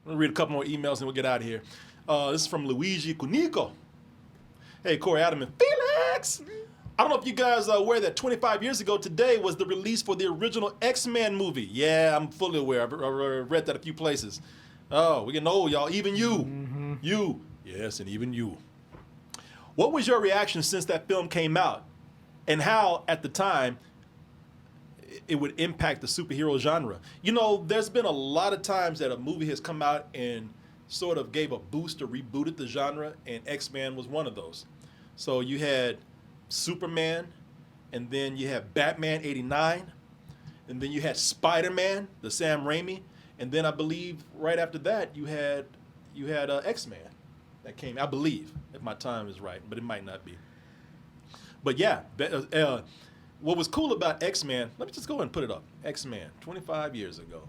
Let me read a couple more emails and we'll get out of here. This is from Luigi Cunico. Hey, Corey Adam and Felix. I don't know if you guys are aware that 25 years ago today was the release for the original X-Men movie. Yeah, I'm fully aware. I've read that a few places. Oh, we're getting old, y'all. Even you. Mm-hmm. You. Yes, and even you. What was your reaction since that film came out? And how, at the time, it would impact the superhero genre? You know, there's been a lot of times that a movie has come out and sort of gave a boost or rebooted the genre, and X-Men was one of those. So you had Superman, and then you had Batman '89, and then you had Spider-Man, the Sam Raimi, and then I believe right after that you had X-Men that came. I believe, if my time is right, but it might not be. But yeah, what was cool about X-Men? Let me just go ahead and put it up. X-Men, 25 years ago.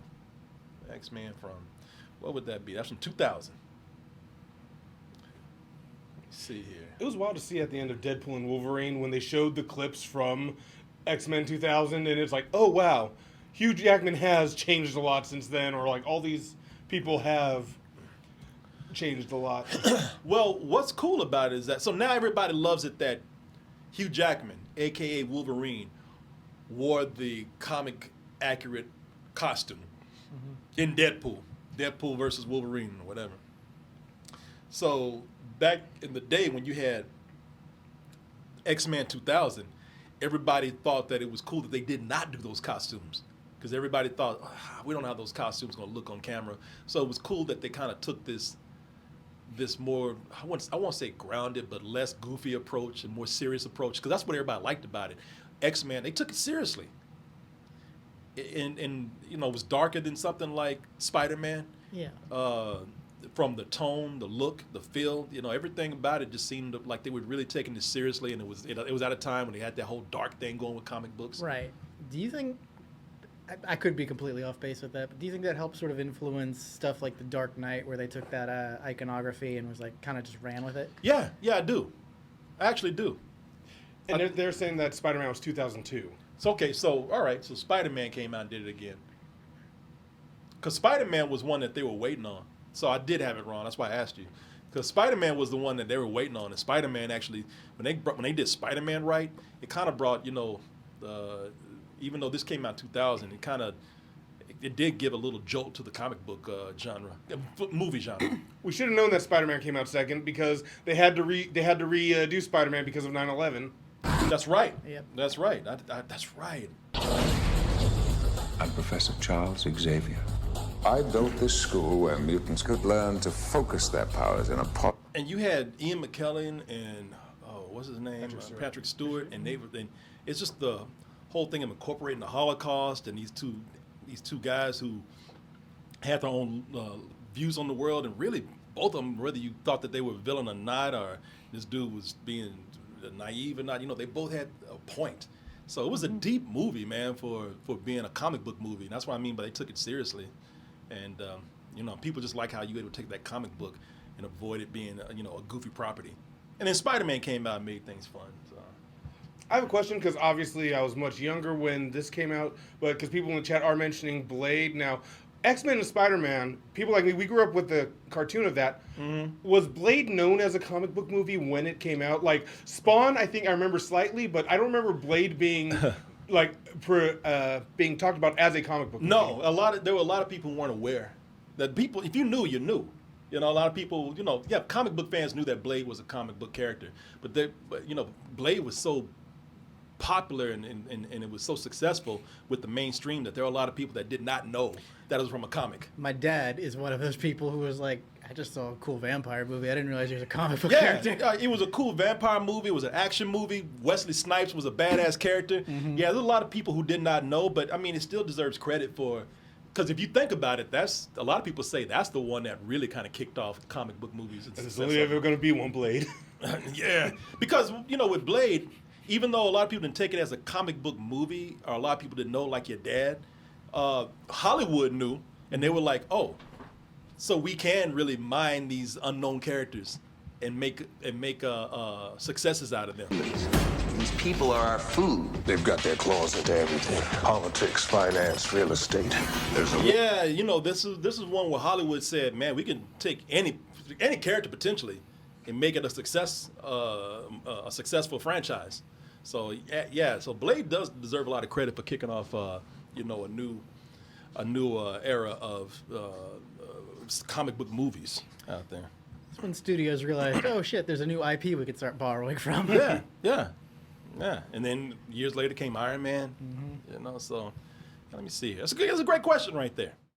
X-Men from, what would that be? That's from 2000. Let me see here. It was wild to see at the end of Deadpool and Wolverine when they showed the clips from X-Men 2000, and it's like, oh wow, Hugh Jackman has changed a lot since then, or like all these people have changed a lot. Well, what's cool about it is that, so now everybody loves it that Hugh Jackman, a.k.a. Wolverine, wore the comic accurate costume in Deadpool. Deadpool versus Wolverine or whatever. So back in the day when you had X-Men 2000, everybody thought that it was cool that they did not do those costumes, because everybody thought, we don't know how those costumes going to look on camera. So it was cool that they kind of took this more, I won't say grounded, but less goofy approach and more serious approach, because that's what everybody liked about it. X-Men, they took it seriously. And you know, it was darker than something like Spider-Man. Yeah. From the tone, the look, the feel, you know, everything about it just seemed like they were really taking this seriously, and it was at a time when they had that whole dark thing going with comic books. Right. Do you think, I could be completely off base with that, but do you think that helped sort of influence stuff like The Dark Knight, where they took that iconography and was like kind of just ran with it? Yeah, I do. I actually do. And they're saying that Spider-Man was 2002. So all right, so Spider-Man came out and did it again. Because Spider-Man was one that they were waiting on. So I did have it wrong. That's why I asked you. Because Spider-Man was the one that they were waiting on. And Spider-Man actually, when they did Spider-Man right, it kind of brought, you know, even though this came out in 2000, it did give a little jolt to the comic book genre, movie genre. We should have known that Spider-Man came out second because they had to redo Spider-Man because of 9/11. That's right. Yep. That's right. That's right. I'm Professor Charles Xavier. I built this school where mutants could learn to focus their powers in a pot. And you had Ian McKellen and what's his name? Patrick Stewart, and it's just the whole thing of incorporating the Holocaust and these two guys who had their own views on the world, and really both of them, whether you thought that they were a villain or not, or this dude was being naive or not, you know, they both had a point. So it was a deep movie, man, for being a comic book movie. And that's what I mean by they took it seriously. And, you know, people just like how you were able to take that comic book and avoid it being, you know, a goofy property. And then Spider-Man came out and made things fun. So. I have a question, because obviously I was much younger when this came out, but because people in the chat are mentioning Blade. Now, X-Men and Spider-Man, people like me, we grew up with the cartoon of that. Mm-hmm. Was Blade known as a comic book movie when it came out? Like, Spawn, I think I remember slightly, but I don't remember Blade being... being talked about as a comic book movie. No, there were a lot of people who weren't aware. That people, if you knew, you knew. You know, a lot of people, you know, comic book fans knew that Blade was a comic book character. But you know, Blade was so popular and it was so successful with the mainstream that there were a lot of people that did not know that it was from a comic. My dad is one of those people who was like, I just saw a cool vampire movie. I didn't realize he was a comic book character. Yeah, it was a cool vampire movie. It was an action movie. Wesley Snipes was a badass character. Mm-hmm. Yeah, there's a lot of people who did not know, but I mean, it still deserves credit for, because if you think about it, that's a lot of people say that's the one that really kind of kicked off comic book movies. There's only ever going to be one Blade. Yeah, because, you know, with Blade, even though a lot of people didn't take it as a comic book movie, or a lot of people didn't know, like your dad, Hollywood knew, and they were like, oh, so we can really mine these unknown characters and make successes out of them. These people are our food. They've got their claws into everything. Politics, finance, real estate. There's a Yeah, you know, this is one where Hollywood said, man, we can take any character potentially and make it a successful franchise. So yeah, so Blade does deserve a lot of credit for kicking off, you know, a new era of comic book movies out there. That's when studios realized, oh shit, there's a new IP we could start borrowing from. Yeah. And then years later came Iron Man. You know, so let me see. That's a great question right there.